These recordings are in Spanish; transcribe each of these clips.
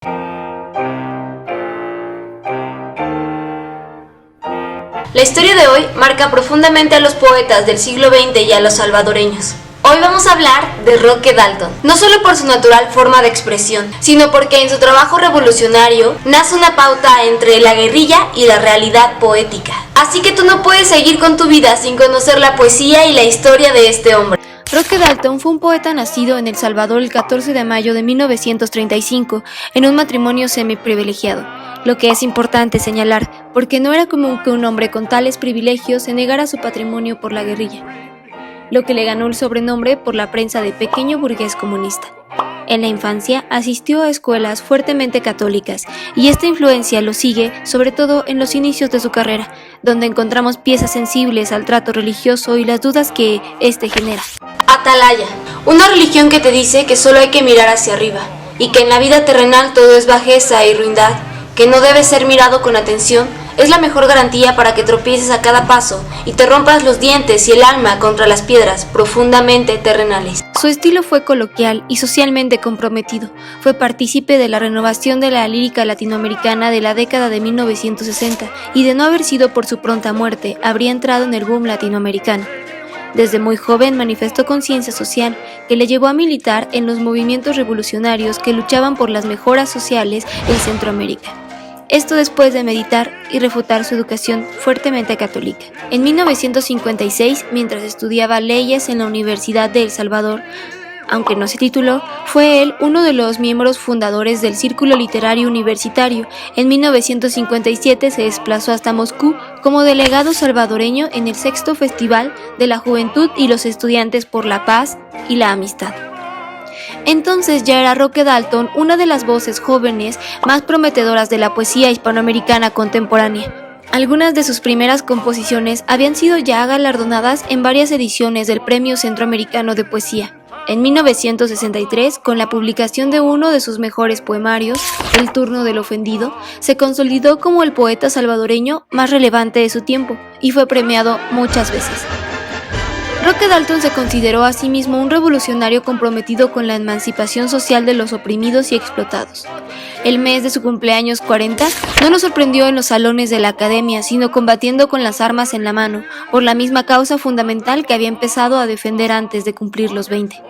La historia de hoy marca profundamente a los poetas del siglo XX y a los salvadoreños. Hoy vamos a hablar de Roque Dalton, no solo por su natural forma de expresión, sino porque en su trabajo revolucionario nace una pauta entre la guerrilla y la realidad poética. Así que tú no puedes seguir con tu vida sin conocer la poesía y la historia de este hombre. Roque Dalton fue un poeta nacido en El Salvador el 14 de mayo de 1935 en un matrimonio semiprivilegiado, lo que es importante señalar porque no era común que un hombre con tales privilegios se negara su patrimonio por la guerrilla, lo que le ganó el sobrenombre por la prensa de pequeño burgués comunista. En la infancia asistió a escuelas fuertemente católicas y esta influencia lo sigue sobre todo en los inicios de su carrera, donde encontramos piezas sensibles al trato religioso y las dudas que éste genera. Atalaya, una religión que te dice que solo hay que mirar hacia arriba y que en la vida terrenal todo es bajeza y ruindad, que no debe ser mirado con atención, es la mejor garantía para que tropieces a cada paso y te rompas los dientes y el alma contra las piedras profundamente terrenales. Su estilo fue coloquial y socialmente comprometido. Fue partícipe de la renovación de la lírica latinoamericana de la década de 1960 y de no haber sido por su pronta muerte, habría entrado en el boom latinoamericano. Desde muy joven manifestó conciencia social que le llevó a militar en los movimientos revolucionarios que luchaban por las mejoras sociales en Centroamérica. Esto después de meditar y refutar su educación fuertemente católica. En 1956, mientras estudiaba leyes en la Universidad de El Salvador, aunque no se tituló, fue él uno de los miembros fundadores del Círculo Literario Universitario. En 1957 se desplazó hasta Moscú como delegado salvadoreño en el 6º Festival de la Juventud y los Estudiantes por la Paz y la Amistad. Entonces ya era Roque Dalton una de las voces jóvenes más prometedoras de la poesía hispanoamericana contemporánea. Algunas de sus primeras composiciones habían sido ya galardonadas en varias ediciones del Premio Centroamericano de Poesía. En 1963, con la publicación de uno de sus mejores poemarios, El turno del ofendido, se consolidó como el poeta salvadoreño más relevante de su tiempo y fue premiado muchas veces. Roque Dalton se consideró a sí mismo un revolucionario comprometido con la emancipación social de los oprimidos y explotados. El mes de su cumpleaños 40 no nos sorprendió en los salones de la academia, sino combatiendo con las armas en la mano, por la misma causa fundamental que había empezado a defender antes de cumplir los 20.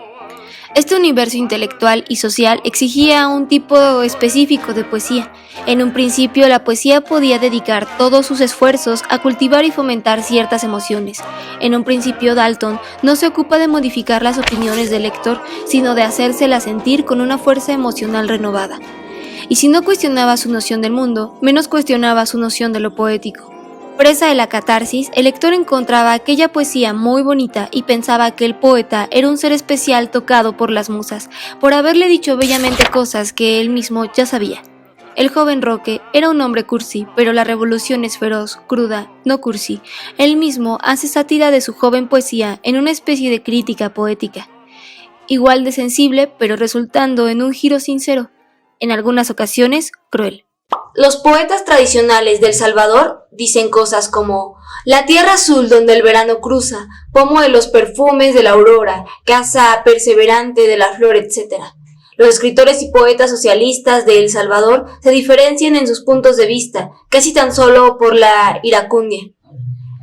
Este universo intelectual y social exigía un tipo específico de poesía. En un principio, la poesía podía dedicar todos sus esfuerzos a cultivar y fomentar ciertas emociones. En un principio, Dalton no se ocupa de modificar las opiniones del lector, sino de hacérselas sentir con una fuerza emocional renovada. Y si no cuestionaba su noción del mundo, menos cuestionaba su noción de lo poético. Presa de la catarsis, el lector encontraba aquella poesía muy bonita y pensaba que el poeta era un ser especial tocado por las musas, por haberle dicho bellamente cosas que él mismo ya sabía. El joven Roque era un hombre cursi, pero la revolución es feroz, cruda, no cursi. Él mismo hace sátira de su joven poesía en una especie de crítica poética. Igual de sensible, pero resultando en un giro sincero, en algunas ocasiones cruel. Los poetas tradicionales del Salvador dicen cosas como la tierra azul donde el verano cruza, pomo de los perfumes de la aurora, casa perseverante de la flor, etc. Los escritores y poetas socialistas de El Salvador se diferencian en sus puntos de vista, casi tan solo por la iracundia.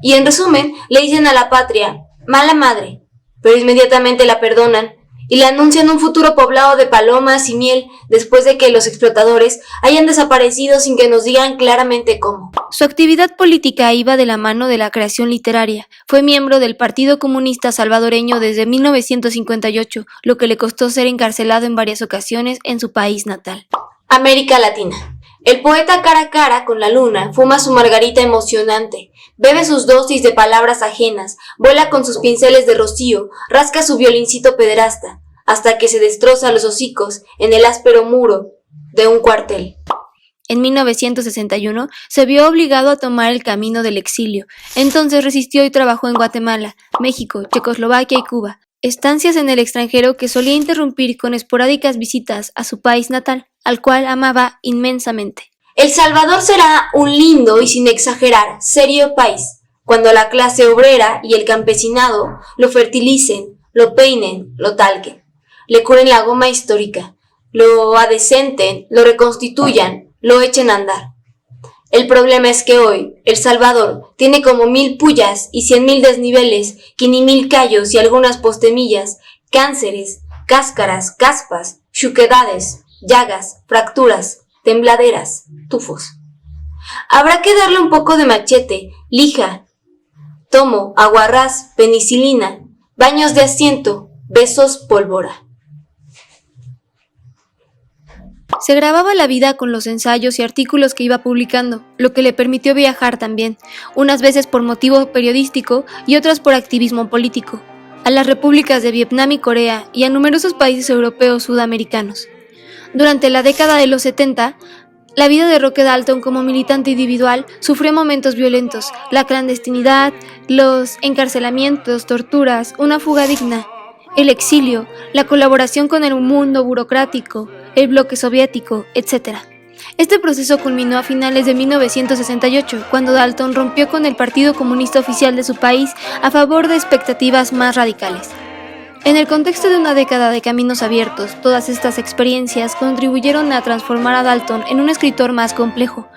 Y en resumen, le dicen a la patria, mala madre, pero inmediatamente la perdonan, y le anuncian un futuro poblado de palomas y miel después de que los explotadores hayan desaparecido sin que nos digan claramente cómo. Su actividad política iba de la mano de la creación literaria. Fue miembro del Partido Comunista Salvadoreño desde 1958, lo que le costó ser encarcelado en varias ocasiones en su país natal. América Latina. El poeta cara a cara con la luna fuma su margarita emocionante, bebe sus dosis de palabras ajenas, vuela con sus pinceles de rocío, rasca su violincito pederasta, hasta que se destroza los hocicos en el áspero muro de un cuartel. En 1961 se vio obligado a tomar el camino del exilio. Entonces resistió y trabajó en Guatemala, México, Checoslovaquia y Cuba. Estancias en el extranjero que solía interrumpir con esporádicas visitas a su país natal, al cual amaba inmensamente. El Salvador será un lindo y, sin exagerar, serio país, cuando la clase obrera y el campesinado lo fertilicen, lo peinen, lo talquen, le curen la goma histórica, lo adecenten, lo reconstituyan, lo echen a andar. El problema es que hoy El Salvador tiene como 1000 pullas y 100.000 desniveles, que ni 1000 callos y algunas postemillas, cánceres, cáscaras, caspas, chuquedades, llagas, fracturas, tembladeras, tufos. Habrá que darle un poco de machete, lija, tomo, aguarrás, penicilina, baños de asiento, besos, pólvora. Se grababa la vida con los ensayos y artículos que iba publicando, lo que le permitió viajar también, unas veces por motivo periodístico y otras por activismo político, a las repúblicas de Vietnam y Corea y a numerosos países europeos sudamericanos. Durante la década de los 70, la vida de Roque Dalton como militante individual sufrió momentos violentos, la clandestinidad, los encarcelamientos, torturas, una fuga digna, el exilio, la colaboración con el mundo burocrático, el bloque soviético, etc. Este proceso culminó a finales de 1968, cuando Dalton rompió con el Partido Comunista Oficial de su país a favor de expectativas más radicales. En el contexto de una década de caminos abiertos, todas estas experiencias contribuyeron a transformar a Dalton en un escritor más complejo,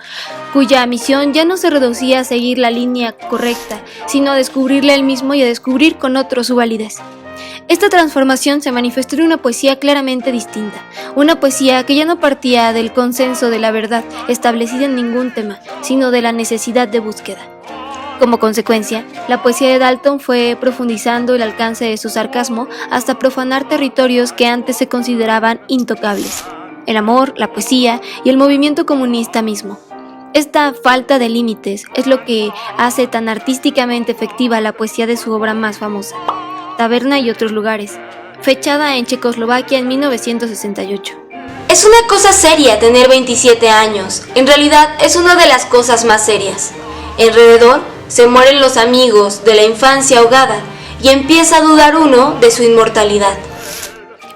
cuya misión ya no se reducía a seguir la línea correcta, sino a descubrirle a él mismo y a descubrir con otros su validez. Esta transformación se manifestó en una poesía claramente distinta, una poesía que ya no partía del consenso de la verdad establecida en ningún tema, sino de la necesidad de búsqueda. Como consecuencia, la poesía de Dalton fue profundizando el alcance de su sarcasmo hasta profanar territorios que antes se consideraban intocables: el amor, la poesía y el movimiento comunista mismo. Esta falta de límites es lo que hace tan artísticamente efectiva la poesía de su obra más famosa, Taberna y otros lugares, fechada en Checoslovaquia en 1968. Es una cosa seria tener 27 años, en realidad es una de las cosas más serias. Alrededor se mueren los amigos de la infancia ahogada y empieza a dudar uno de su inmortalidad.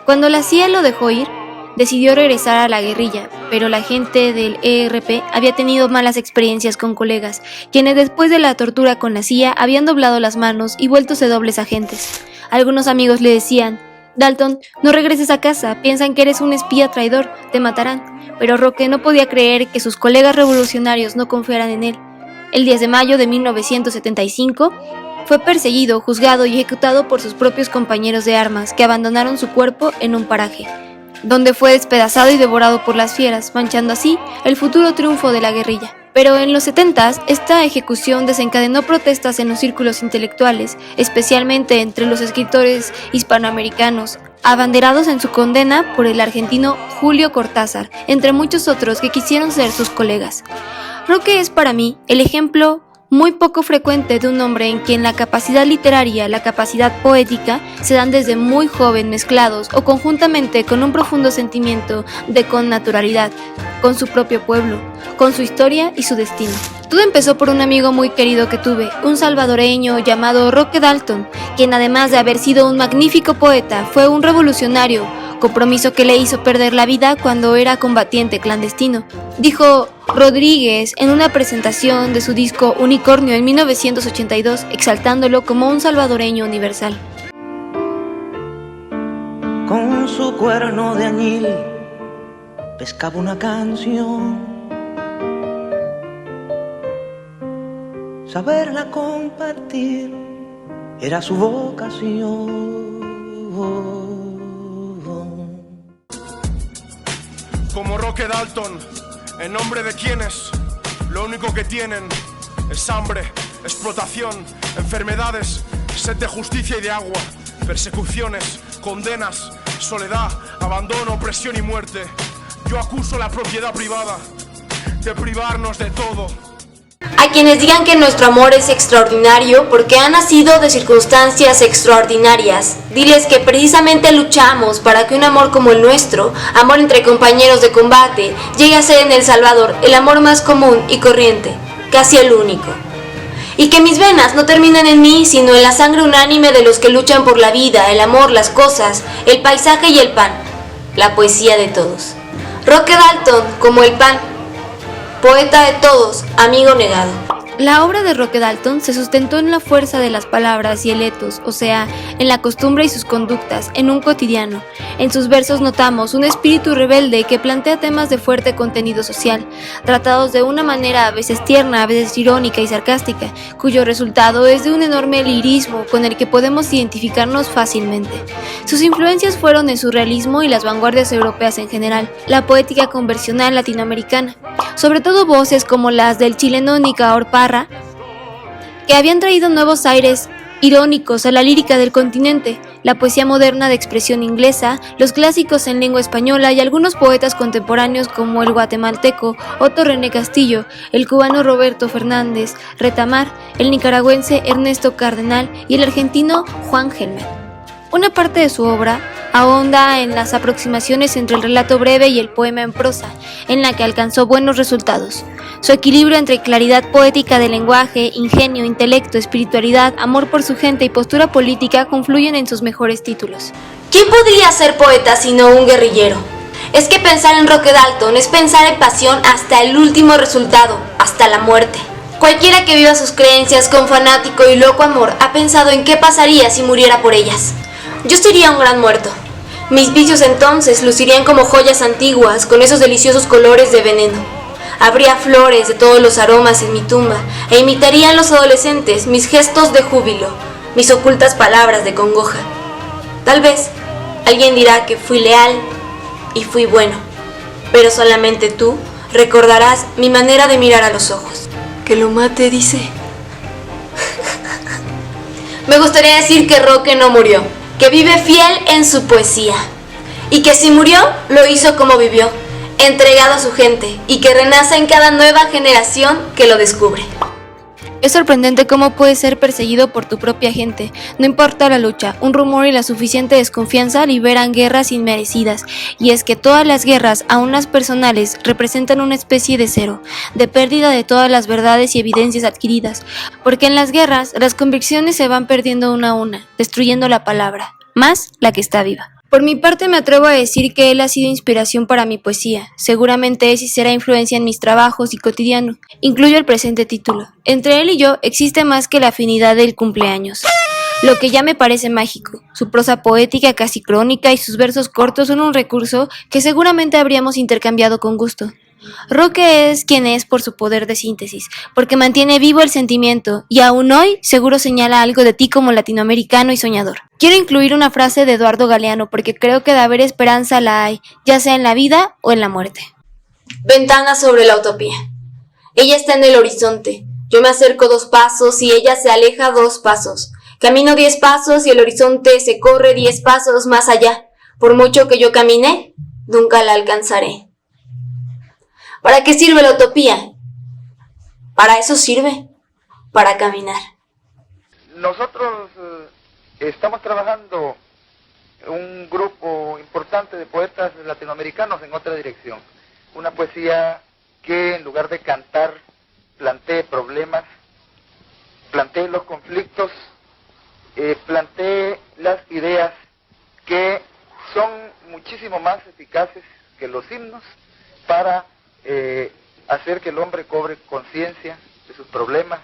Cuando la CIA lo dejó ir, decidió regresar a la guerrilla, pero la gente del ERP había tenido malas experiencias con colegas, quienes después de la tortura con la CIA habían doblado las manos y vueltos dobles agentes. Algunos amigos le decían: Dalton, no regreses a casa, piensan que eres un espía traidor, te matarán. Pero Roque no podía creer que sus colegas revolucionarios no confiaran en él. El 10 de mayo de 1975, fue perseguido, juzgado y ejecutado por sus propios compañeros de armas, que abandonaron su cuerpo en un paraje, donde fue despedazado y devorado por las fieras, manchando así el futuro triunfo de la guerrilla. Pero en los 70s, esta ejecución desencadenó protestas en los círculos intelectuales, especialmente entre los escritores hispanoamericanos, abanderados en su condena por el argentino Julio Cortázar, entre muchos otros que quisieron ser sus colegas. Roque es para mí el ejemplo muy poco frecuente de un hombre en quien la capacidad literaria, la capacidad poética se dan desde muy joven mezclados o conjuntamente con un profundo sentimiento de connaturalidad, con su propio pueblo, con su historia y su destino. Todo empezó por un amigo muy querido que tuve, un salvadoreño llamado Roque Dalton, quien además de haber sido un magnífico poeta, fue un revolucionario, compromiso que le hizo perder la vida cuando era combatiente clandestino. Dijo Rodríguez en una presentación de su disco Unicornio en 1982, exaltándolo como un salvadoreño universal. Con su cuerno de añil pescaba una canción, saberla compartir era su vocación. Como Roque Dalton, en nombre de quienes lo único que tienen es hambre, explotación, enfermedades, sed de justicia y de agua, persecuciones, condenas, soledad, abandono, opresión y muerte. Yo acuso a la propiedad privada de privarnos de todo. A quienes digan que nuestro amor es extraordinario porque ha nacido de circunstancias extraordinarias, diles que precisamente luchamos para que un amor como el nuestro, amor entre compañeros de combate, llegue a ser en El Salvador el amor más común y corriente, casi el único. Y que mis venas no terminan en mí, sino en la sangre unánime de los que luchan por la vida, el amor, las cosas, el paisaje y el pan, la poesía de todos. Roque Dalton, como el pan, poeta de todos, amigo negado. La obra de Roque Dalton se sustentó en la fuerza de las palabras y el etos, o sea, en la costumbre y sus conductas, en un cotidiano. En sus versos notamos un espíritu rebelde que plantea temas de fuerte contenido social, tratados de una manera a veces tierna, a veces irónica y sarcástica, cuyo resultado es de un enorme lirismo con el que podemos identificarnos fácilmente. Sus influencias fueron el surrealismo y las vanguardias europeas en general, la poética conversional latinoamericana, sobre todo voces como las del chileno Nicanor Parra, que habían traído nuevos aires irónicos a la lírica del continente, la poesía moderna de expresión inglesa, los clásicos en lengua española y algunos poetas contemporáneos como el guatemalteco Otto René Castillo, el cubano Roberto Fernández Retamar, el nicaragüense Ernesto Cardenal y el argentino Juan Gelman. Una parte de su obra ahonda en las aproximaciones entre el relato breve y el poema en prosa, en la que alcanzó buenos resultados. Su equilibrio entre claridad poética del lenguaje, ingenio, intelecto, espiritualidad, amor por su gente y postura política confluyen en sus mejores títulos. ¿Quién podría ser poeta sino un guerrillero? Es que pensar en Roque Dalton es pensar en pasión hasta el último resultado, hasta la muerte. Cualquiera que viva sus creencias con fanático y loco amor ha pensado en qué pasaría si muriera por ellas. Yo sería un gran muerto. Mis vicios entonces lucirían como joyas antiguas con esos deliciosos colores de veneno. Habría flores de todos los aromas en mi tumba e imitarían los adolescentes mis gestos de júbilo, mis ocultas palabras de congoja. Tal vez alguien dirá que fui leal y fui bueno, pero solamente tú recordarás mi manera de mirar a los ojos. Que lo mate, dice. Me gustaría decir que Roque no murió, que vive fiel en su poesía, y que si murió, lo hizo como vivió, entregado a su gente, y que renace en cada nueva generación que lo descubre. Es sorprendente cómo puedes ser perseguido por tu propia gente. No importa la lucha, un rumor y la suficiente desconfianza liberan guerras inmerecidas. Y es que todas las guerras, aun las personales, representan una especie de cero, de pérdida de todas las verdades y evidencias adquiridas. Porque en las guerras, las convicciones se van perdiendo una a una, destruyendo la palabra, más la que está viva. Por mi parte me atrevo a decir que él ha sido inspiración para mi poesía. Seguramente es y será influencia en mis trabajos y cotidiano. Incluyo el presente título. Entre él y yo existe más que la afinidad del cumpleaños. Lo que ya me parece mágico. Su prosa poética casi crónica y sus versos cortos son un recurso que seguramente habríamos intercambiado con gusto. Roque es quien es por su poder de síntesis, porque mantiene vivo el sentimiento y aún hoy seguro señala algo de ti como latinoamericano y soñador. Quiero incluir una frase de Eduardo Galeano porque creo que de haber esperanza la hay, ya sea en la vida o en la muerte. Ventana sobre la utopía. Ella está en el horizonte. Yo me acerco 2 pasos y ella se aleja 2 pasos. Camino 10 pasos y el horizonte se corre 10 pasos más allá. Por mucho que yo camine, nunca la alcanzaré. ¿Para qué sirve la utopía? Para eso sirve, para caminar. Nosotros estamos trabajando un grupo importante de poetas latinoamericanos en otra dirección. Una poesía que en lugar de cantar plantee problemas, plantee los conflictos, plantee las ideas que son muchísimo más eficaces que los himnos para hacer que el hombre cobre conciencia de sus problemas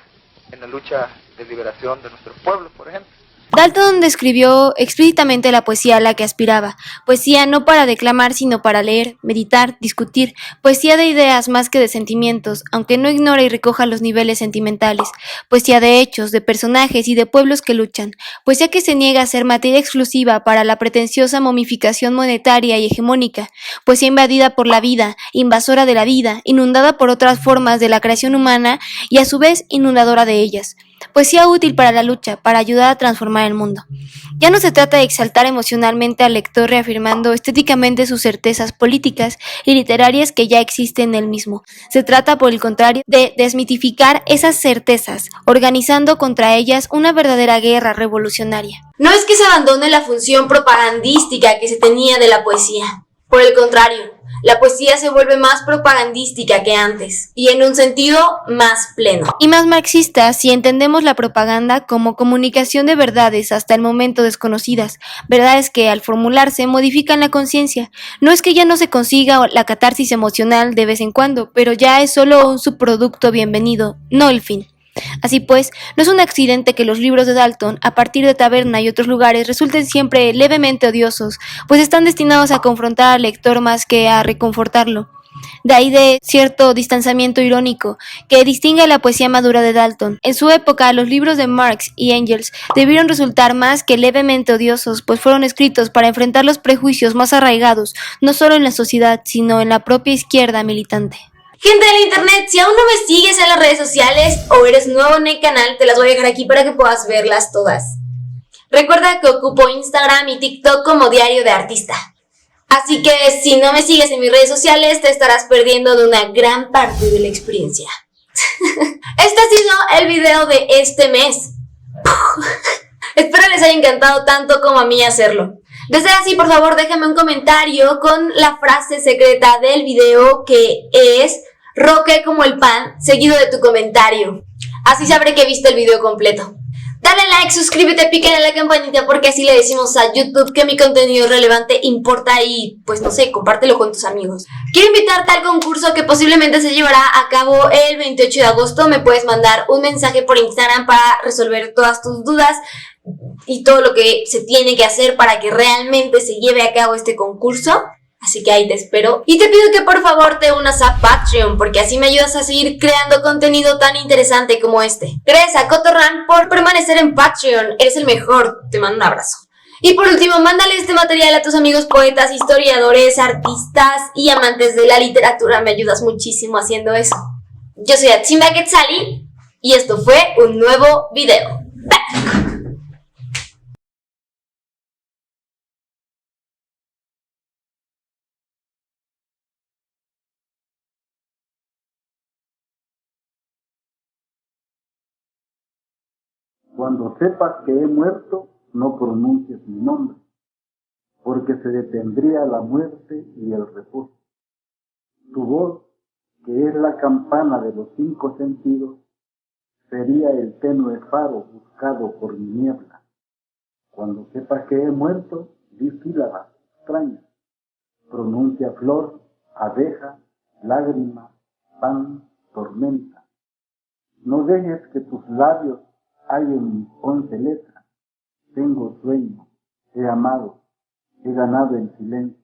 en la lucha de liberación de nuestros pueblos, por ejemplo. Dalton describió explícitamente la poesía a la que aspiraba, poesía no para declamar sino para leer, meditar, discutir, poesía de ideas más que de sentimientos, aunque no ignora y recoja los niveles sentimentales, poesía de hechos, de personajes y de pueblos que luchan, poesía que se niega a ser materia exclusiva para la pretenciosa momificación monetaria y hegemónica, poesía invadida por la vida, invasora de la vida, inundada por otras formas de la creación humana y a su vez inundadora de ellas. Poesía útil para la lucha, para ayudar a transformar el mundo. Ya no se trata de exaltar emocionalmente al lector reafirmando estéticamente sus certezas políticas y literarias que ya existen en él mismo. Se trata, por el contrario, de desmitificar esas certezas, organizando contra ellas una verdadera guerra revolucionaria. No es que se abandone la función propagandística que se tenía de la poesía. Por el contrario, la poesía se vuelve más propagandística que antes, y en un sentido más pleno. Y más marxista si entendemos la propaganda como comunicación de verdades hasta el momento desconocidas, verdades que al formularse modifican la conciencia. No es que ya no se consiga la catarsis emocional de vez en cuando, pero ya es solo un subproducto bienvenido, no el fin. Así pues, no es un accidente que los libros de Dalton, a partir de Taberna y otros lugares, resulten siempre levemente odiosos, pues están destinados a confrontar al lector más que a reconfortarlo. De ahí de cierto distanciamiento irónico que distingue a la poesía madura de Dalton. En su época, los libros de Marx y Engels debieron resultar más que levemente odiosos, pues fueron escritos para enfrentar los prejuicios más arraigados, no solo en la sociedad, sino en la propia izquierda militante. Gente del internet, si aún no me sigues en las redes sociales o eres nuevo en el canal, te las voy a dejar aquí para que puedas verlas todas. Recuerda que ocupo Instagram y TikTok como Diario de Artista. Así que si no me sigues en mis redes sociales, te estarás perdiendo de una gran parte de la experiencia. Este ha sido el video de este mes. Espero les haya encantado tanto como a mí hacerlo. De ser así, por favor, déjame un comentario con la frase secreta del video, que es "roque como el pan", seguido de tu comentario. Así sabré que viste el video completo. Dale like, suscríbete, píquenle a la campanita, porque así le decimos a YouTube que mi contenido es relevante, importa y, pues no sé, compártelo con tus amigos. Quiero invitarte al concurso que posiblemente se llevará a cabo el 28 de agosto. Me puedes mandar un mensaje por Instagram para resolver todas tus dudas y todo lo que se tiene que hacer para que realmente se lleve a cabo este concurso. Así que ahí te espero. Y te pido que por favor te unas a Patreon, porque así me ayudas a seguir creando contenido tan interesante como este. Gracias a Cotorran por permanecer en Patreon. Eres el mejor. Te mando un abrazo. Y por último, mándale este material a tus amigos poetas, historiadores, artistas y amantes de la literatura. Me ayudas muchísimo haciendo eso. Yo soy Atsimba Quetzali y esto fue un nuevo video. ¡Back! Cuando sepas que he muerto, no pronuncies mi nombre, porque se detendría la muerte y el reposo. Tu voz, que es la campana de los 5 sentidos, sería el tenue faro buscado por mi niebla. Cuando sepas que he muerto, di sílabas extrañas. Pronuncia flor, abeja, lágrima, pan, tormenta. No dejes que tus labios hallen mis 11 letras. Tengo sueño, he amado, he ganado en silencio.